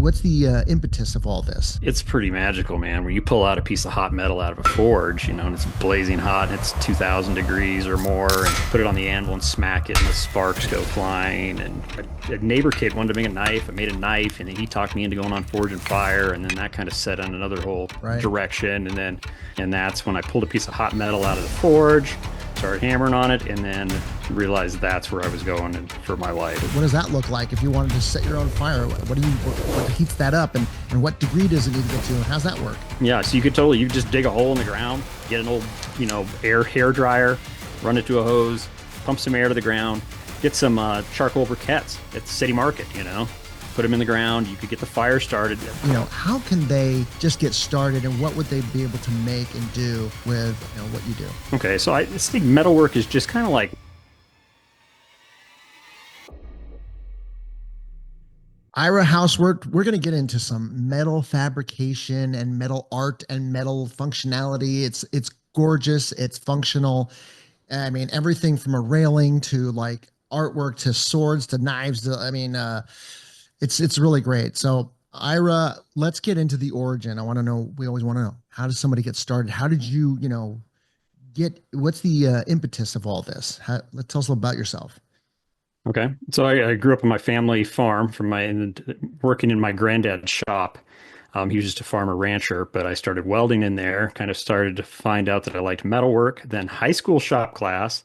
What's the impetus of all this? It's pretty magical, man. When you pull out a piece of hot metal out of a forge, and it's blazing hot and it's 2000 degrees or more, and put it on the anvil and smack it, and the sparks go flying. And a neighbor kid wanted to make a knife. I made a knife, and then he talked me into going on Forge and Fire, and then that kind of set on another whole Right. direction. And that's when I pulled a piece of hot metal out of the forge, started hammering on it, and then realized that's where I was going for my life. What does that look like if you wanted to set your own fire? What heats that up, and what degree does it need to get to? And how's that work? Yeah, so you just dig a hole in the ground, get an old, hair dryer, run it to a hose, pump some air to the ground, get some charcoal briquettes at the city market, put them in the ground. You could get the fire started. How can they just get started, and what would they be able to make and do with what you do? Okay, so I think metalwork is just kind of like Ira Houseweart, we're going to get into some metal fabrication and metal art and metal functionality. It's gorgeous. It's functional. I mean, everything from a railing to like artwork to swords to knives. It's really great. So, Ira, let's get into the origin. I want to know. We always want to know, how does somebody get started? How did you, get? What's the impetus of all this? Let's tell us a little about yourself. okay. So I grew up on my family farm working in my granddad's shop. He was just a farmer rancher, but I started welding in there, kind of started to find out that I liked metalwork. Then high school shop class,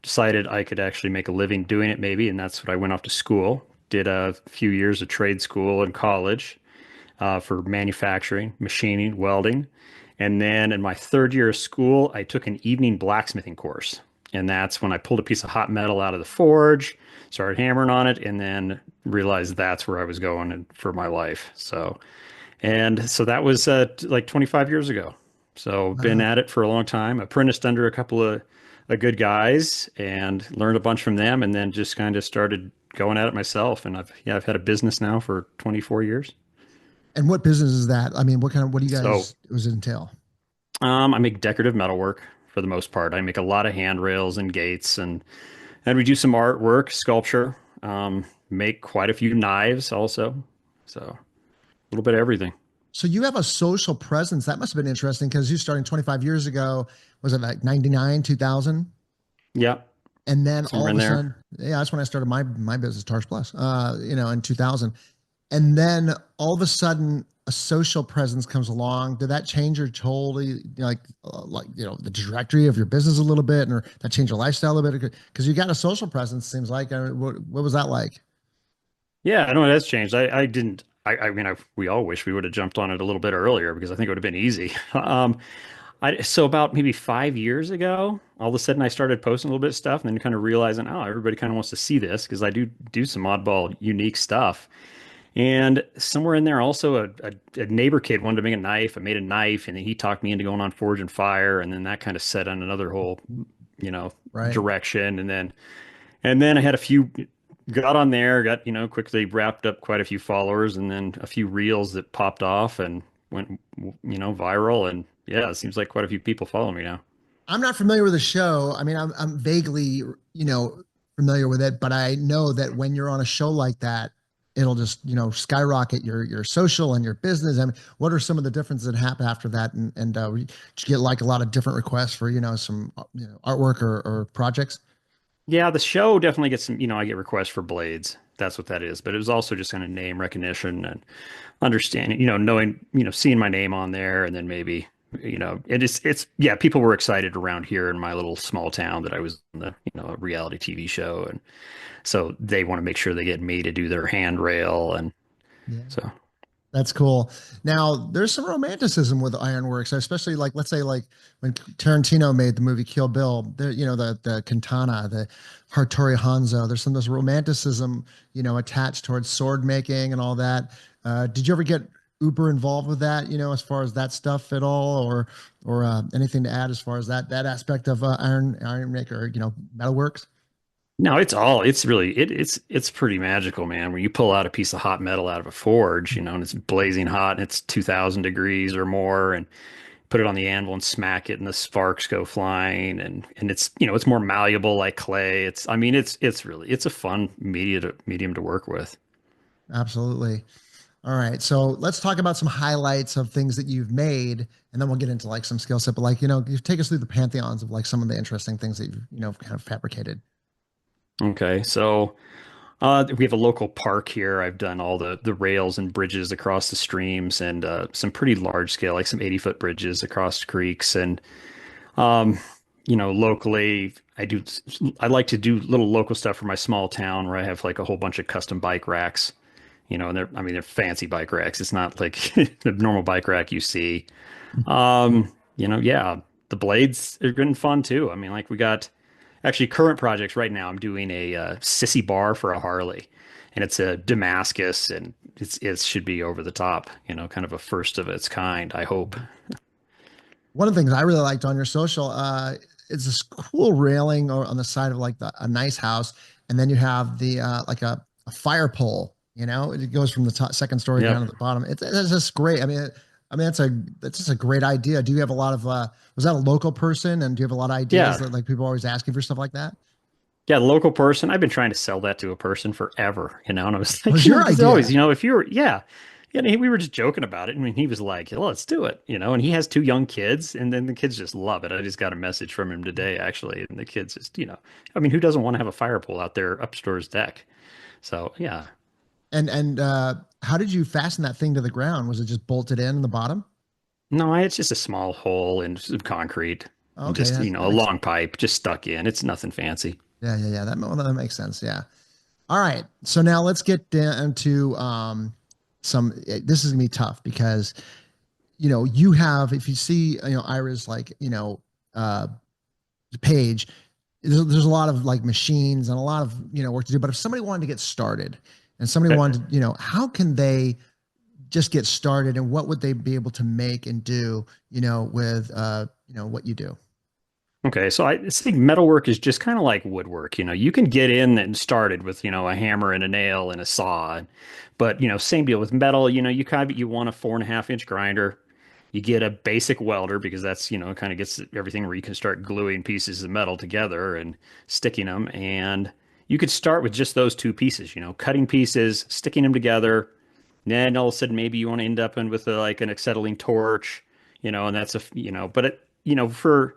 decided I could actually make a living doing it maybe. And that's what I went off to school, did a few years of trade school in college for manufacturing, machining, welding. And then in my third year of school, I took an evening blacksmithing course. And that's when I pulled a piece of hot metal out of the forge, started hammering on it, and then realized that's where I was going for my life. So that was like 25 years ago. So been Wow. at it for a long time. Apprenticed under a couple of good guys and learned a bunch from them, and then just kind of started going at it myself. And I've had a business now for 24 years. And what business is that? I mean, what do you So guys, does it entail? I make decorative metalwork for the most part. I make a lot of handrails and gates, and we do some artwork, sculpture. Make quite a few knives also. So a little bit of everything. So you have a social presence. That must have been interesting because you starting 25 years ago. Was it like 99, 2000? Yeah, And then all somewhere of in a there. sudden, yeah, that's when I started my business, Tars Plus, in 2000. And then all of a sudden, a social presence comes along. Did that change your whole, the trajectory of your business a little bit, or that change your lifestyle a bit? Because you got a social presence, seems like. I mean, what was that like? Yeah, I know it has changed. I didn't. We all wish we would have jumped on it a little bit earlier because I think it would have been easy. So about maybe 5 years ago, all of a sudden I started posting a little bit of stuff, and then kind of realizing, oh, everybody kind of wants to see this because I do some oddball, unique stuff. And somewhere in there, also a neighbor kid wanted to make a knife. I made a knife, and then he talked me into going on Forge and Fire, and then that kind of set on another whole, you know, Right. direction. And then I had a few got on there, got, quickly wrapped up quite a few followers, and then a few reels that popped off and went, viral. And yeah, it seems like quite a few people follow me now. I'm not familiar with the show. I mean, I'm vaguely, familiar with it, but I know that when you're on a show like that, it'll just, skyrocket your social and your business. I mean, what are some of the differences that happen after that? And did you get like a lot of different requests for, some, artwork or projects? Yeah, the show definitely gets some, I get requests for blades. That's what that is. But it was also just kind of name recognition and understanding, knowing, seeing my name on there, and then maybe, yeah, people were excited around here in my little small town that I was in the, a reality TV show. And so they want to make sure they get me to do their handrail. And Yeah. so, That's cool. Now, there's some romanticism with ironworks, especially like let's say like when Tarantino made the movie Kill Bill, there, the katana, the Hattori Hanzo. There's some of this romanticism, attached towards sword making and all that. Did you ever get uber involved with that, as far as that stuff at all, or anything to add as far as that aspect of iron maker, metalworks? no, it's pretty magical, man. When you pull out a piece of hot metal out of a forge, and it's blazing hot and it's 2000 degrees or more, and put it on the anvil and smack it, and the sparks go flying, and it's more malleable like clay. It's a fun medium to work with. Absolutely. All right. So let's talk about some highlights of things that you've made, and then we'll get into like some skill set. But like, you take us through the pantheons of like some of the interesting things that you've kind of fabricated. Okay, so we have a local park here. I've done all the rails and bridges across the streams and some pretty large scale, like some 80-foot bridges across creeks. And um, locally, I like to do little local stuff for my small town where I have like a whole bunch of custom bike racks. And they're fancy bike racks. It's not like the normal bike rack you see. Yeah, the blades are good and fun too. I mean, like we got actually current projects right now. I'm doing a sissy bar for a Harley, and it's a Damascus, and it should be over the top. Kind of a first of its kind. I hope. One of the things I really liked on your social is this cool railing or on the side of like a nice house, and then you have the like a fire pole. It goes from the top, second story down Yep. to the bottom. It's just great. I mean that's just a great idea. Do you have a lot of was that a local person, and do you have a lot of ideas Yeah. that like people are always asking for stuff like that? Yeah, local person. I've been trying to sell that to a person forever, and I was It like, was your it's always, idea. if you were, yeah. Yeah, and we were just joking about it. I mean, he was like, well, let's do it, and he has two young kids, and then the kids just love it. I just got a message from him today, actually, and the kids just, I mean, who doesn't want to have a fire pole out there upstairs deck? So, yeah. And how did you fasten that thing to the ground? Was it just bolted in the bottom? No, it's just a small hole in some concrete, and Okay, just, that a makes long pipe just stuck in. It's nothing fancy. yeah. That makes sense. Yeah. All right. So now let's get down to some. This is gonna be tough because you have, if you see Ira's like uh page, there's a lot of like machines and a lot of work to do. But if somebody wanted to get started and somebody Okay. wanted to, how can they just get started, and what would they be able to make and do with what you do? Okay, so I think metalwork is just kind of like woodwork. You can get in and started with, a hammer and a nail and a saw. But, same deal with metal. You want a 4.5-inch grinder. You get a basic welder because that's, kind of gets everything where you can start gluing pieces of metal together and sticking them. And you could start with just those two pieces, cutting pieces, sticking them together. Then all of a sudden, maybe you want to end up in with like an acetylene torch, and that's but for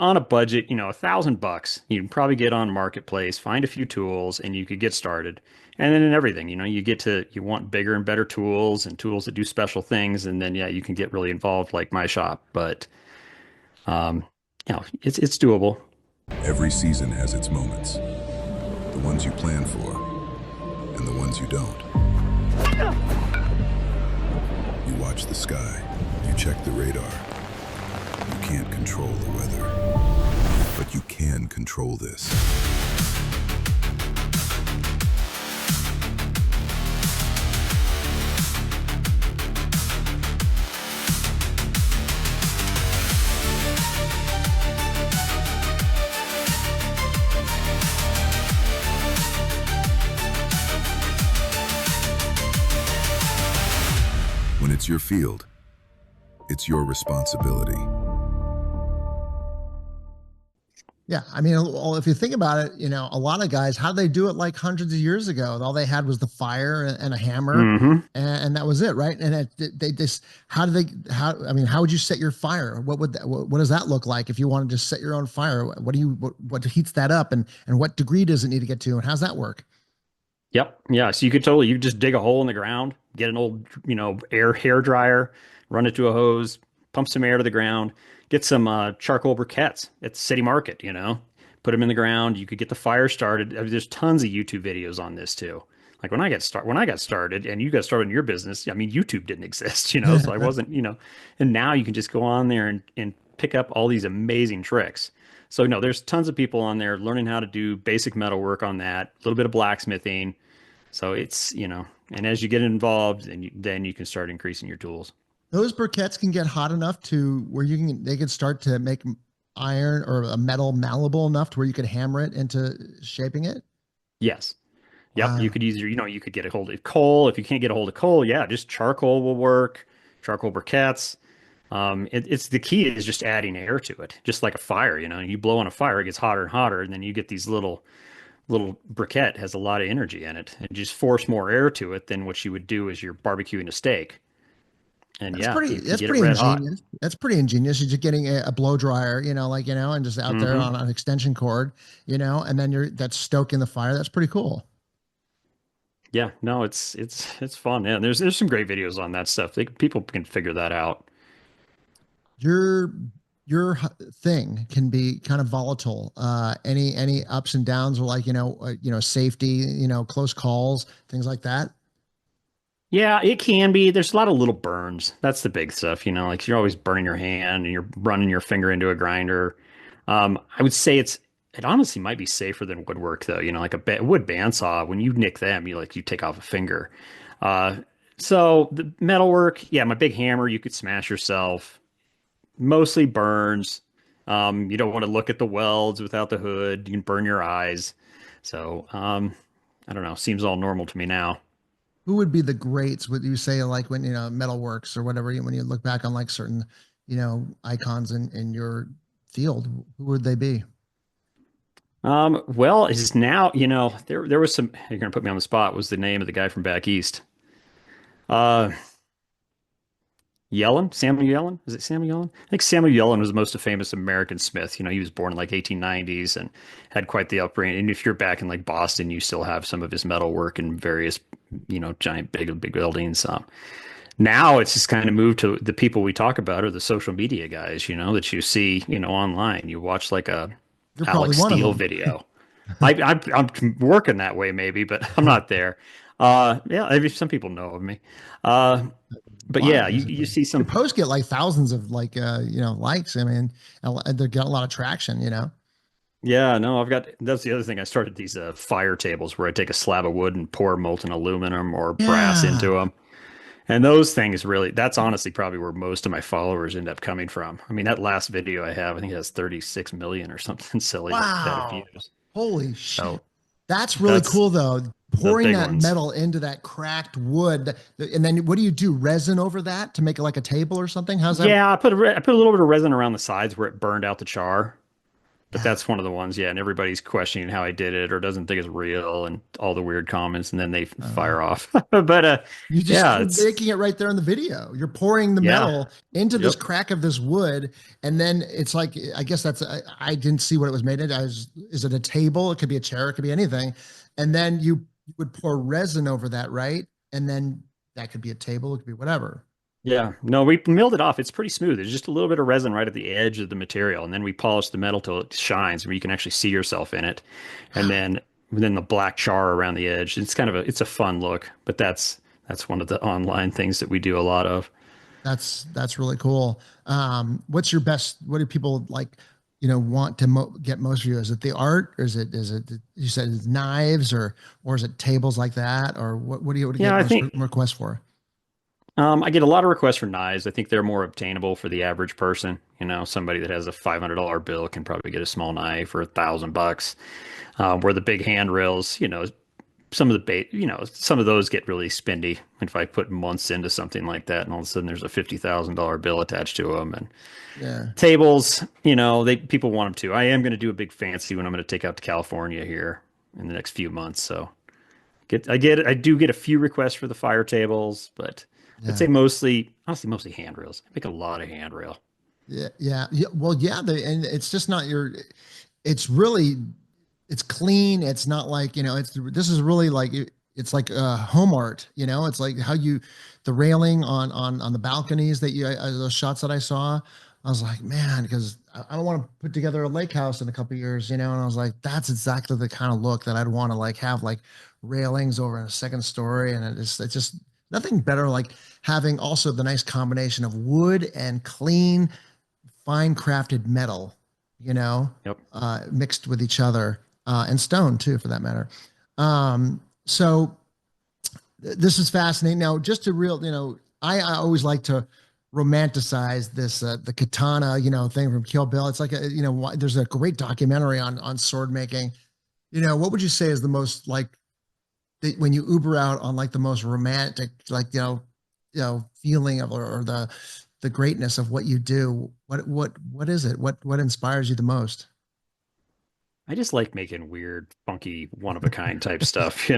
on a budget, $1,000, you can probably get on Marketplace, find a few tools, and you could get started. And then in everything, you want bigger and better tools and tools that do special things. And then, yeah, you can get really involved like my shop. But, um, it's doable. Every season has its moments. The ones you plan for, and the ones you don't. You watch the sky. You check the radar. You can't control the weather, but you can control this. When it's your field, it's your responsibility. Yeah, I mean, if you think about it, a lot of guys, how did they do it like hundreds of years ago? All they had was the fire and a hammer, Hmm. and that was it, right? And they just, I mean, how would you set your fire? What does that look like if you wanted to set your own fire? What heats that up, and what degree does it need to get to, and how's that work? Yep. Yeah. So you just dig a hole in the ground, get an old, air hair dryer, run it to a hose, pump some air to the ground, get some charcoal briquettes at the city market, put them in the ground. You could get the fire started. I mean, there's tons of YouTube videos on this too. Like when I got started and you got started in your business, I mean, YouTube didn't exist, so I wasn't, and now you can just go on there and pick up all these amazing tricks. So no, there's tons of people on there learning how to do basic metal work on that, a little bit of blacksmithing. So it's, and as you get involved, then you can start increasing your tools. Those briquettes can get hot enough to where they could start to make iron or a metal malleable enough to where you could hammer it into shaping it. Yes. Yep. You Wow. could either, you could get a hold of coal. If you can't get a hold of coal, yeah, just charcoal will work. Charcoal briquettes. It's the key is just adding air to it, just like a fire. You blow on a fire, it gets hotter and hotter, and then you get these little little briquette has a lot of energy in it, and just force more air to it than what you would do as you're barbecuing a steak. And yeah, you can That's get it pretty red hot. ingenious. That's pretty ingenious. You're just getting a blow dryer, and just out there Hmm. on an extension cord, and then that's stoking the fire. That's pretty cool. Yeah, no, it's fun. Yeah, there's some great videos on that stuff. People can figure that out. Your thing can be kind of volatile. Any ups and downs, or like safety, close calls, things like that. Yeah, it can be. There's a lot of little burns. That's the big stuff, like you're always burning your hand and you're running your finger into a grinder. I would say it honestly might be safer than woodwork though. Like a wood bandsaw, when you nick them, you take off a finger. Uh, so the metalwork, yeah, my big hammer, you could smash yourself. Mostly burns. You don't want to look at the welds without the hood. You can burn your eyes. So, I don't know. Seems all normal to me now. Who would be the greats? Would you say, like, when metalworks or whatever? When you look back on like certain icons in your field, who would they be? Well, it's now, there was some, you're gonna put me on the spot, was the name of the guy from back east. Uh, Yellen? Samuel Yellen? Is it Samuel Yellen? I think Samuel Yellen was the most famous American smith. He was born in like 1890s and had quite the upbringing. And if you're back in like Boston, you still have some of his metal work in various, giant big buildings. Now it's just kind of moved to the people we talk about are the social media guys, that you see, online. You watch like a You're probably Alex one of Steele them. video. I'm working that way maybe, but I'm not there. Yeah, I mean, some people know of me. Uh, but Why? yeah, you see Your some. posts get like thousands of like likes. I mean, they get a lot of traction. Yeah, no, that's the other thing. I started these fire tables where I take a slab of wood and pour molten aluminum or brass Yeah. into them. And those things really, that's honestly probably where most of my followers end up coming from. I mean, that last video I have, I think it has 36 million or something silly like that of Wow. views. Holy shit. So That's really that's cool though. the Pouring big that ones. metal into that cracked wood, and then what do you do? Resin over that to make it like a table or something? How's that? Yeah, I put a little bit of resin around the sides where it burned out the char. But Yeah. that's one of the ones, yeah, and everybody's questioning how I did it or doesn't think it's real and all the weird comments, and then they Uh, fire off. But you just yeah, you're it's making it right there in the video. You're pouring the yeah, metal into this yep, crack of this wood, and then it's like I guess I didn't see what it was made of. Is it a table? It could be a chair. It could be anything. And then you would pour resin over that, right? And then that could be a table. It could be whatever. yeah. No, we milled it off. It's pretty smooth. There's just a little bit of resin right at the edge of the material, and then we polish the metal till it shines, where you can actually see yourself in it, and then the black char around the edge. It's a fun look, but that's one of the online things that we do a lot of. That's really cool. What's your best? What do people like? Want to get most views? Is it the art, or is it you said it's knives, or is it tables like that, or what do you Yeah, get I most think requests for? I get a lot of requests for knives. I think they're more obtainable for the average person. Somebody that has a $500 bill can probably get a small knife for $1,000. Where the big handrails, some of those get really spendy. If I put months into something like that, and all of a sudden there's a $50,000 bill attached to them, and Yeah, tables, they people want them too. I am going to do a big fancy one. I'm going to take out to California here in the next few months. So I do get a few requests for the fire tables, but I'd yeah, say mostly handrails. I make a lot of handrail. yeah. Well, yeah. And it's just not your. It's really, it's clean. It's not like this is really like it's like home art. It's like how the railing on the balconies that those shots that I saw. I was like, man, because I don't want to put together a lake house in a couple of years, And I was like, that's exactly the kind of look that I'd want to like have like railings over in a second story, and it's just nothing better like having also the nice combination of wood and clean, fine crafted metal, Yep. mixed with each other, and stone too, for that matter. So this is fascinating. Now, just to real, I always like to romanticize this the katana, thing from Kill Bill. It's like there's a great documentary on sword making. What would you say is the most like when you Uber out on like the most romantic, like feeling of or the greatness of what you do? What is it? What inspires you the most? I just like making weird, funky, one of a kind type stuff,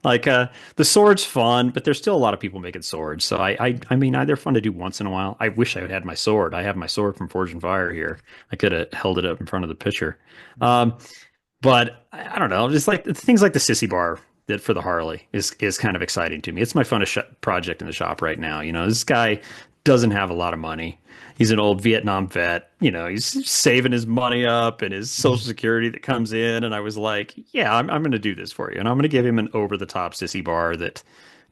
Like the sword's fun, but there's still a lot of people making swords. So I mean, they're fun to do once in a while. I wish I had my sword. I have my sword from Forge and Fire here. I could have held it up in front of the picture. But I don't know, just like things like the sissy bar that for the Harley is kind of exciting to me. It's my funnest project in the shop right now. This guy doesn't have a lot of money. He's an old Vietnam vet. He's saving his money up and his Social Security that comes in. And I was like, yeah, I'm going to do this for you. And I'm going to give him an over the top sissy bar that,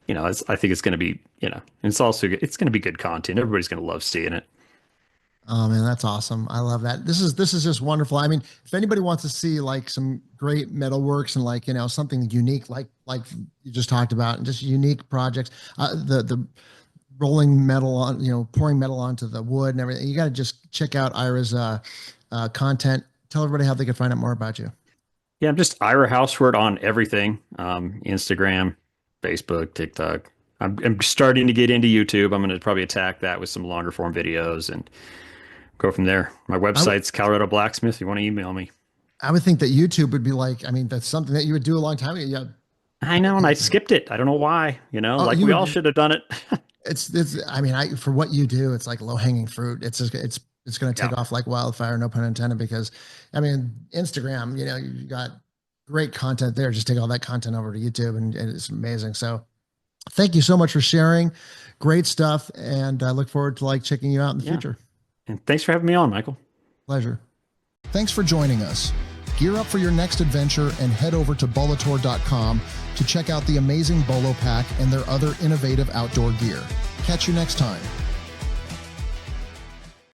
I think it's going to be, and it's also, it's going to be good content. Everybody's going to love seeing it. Oh man, that's awesome. I love that. This is just wonderful. I mean, if anybody wants to see like some great metal works and like, something unique, like you just talked about, and just unique projects, the rolling metal on, pouring metal onto the wood and everything, you got to just check out Ira's content. Tell everybody how they can find out more about you. Yeah, I'm just Ira Houseweart on everything. Instagram, Facebook, TikTok. I'm starting to get into YouTube. I'm going to probably attack that with some longer form videos and go from there. My website's Colorado Blacksmith. If you want to email me. I would think that YouTube would be like, I mean, that's something that you would do a long time ago. Yeah. I know, and I skipped it. I don't know why, like we all should have done it. I mean, for what you do, it's like low hanging fruit. It's going to take off like wildfire, no pun intended, because I mean, Instagram, you got great content there. Just take all that content over to YouTube and it's amazing. So thank you so much for sharing. Great stuff. And I look forward to like checking you out in the future. And thanks for having me on, Michael. Pleasure. Thanks for joining us. Gear up for your next adventure and head over to bolotor.com to check out the amazing Bolo Pack and their other innovative outdoor gear. Catch you next time.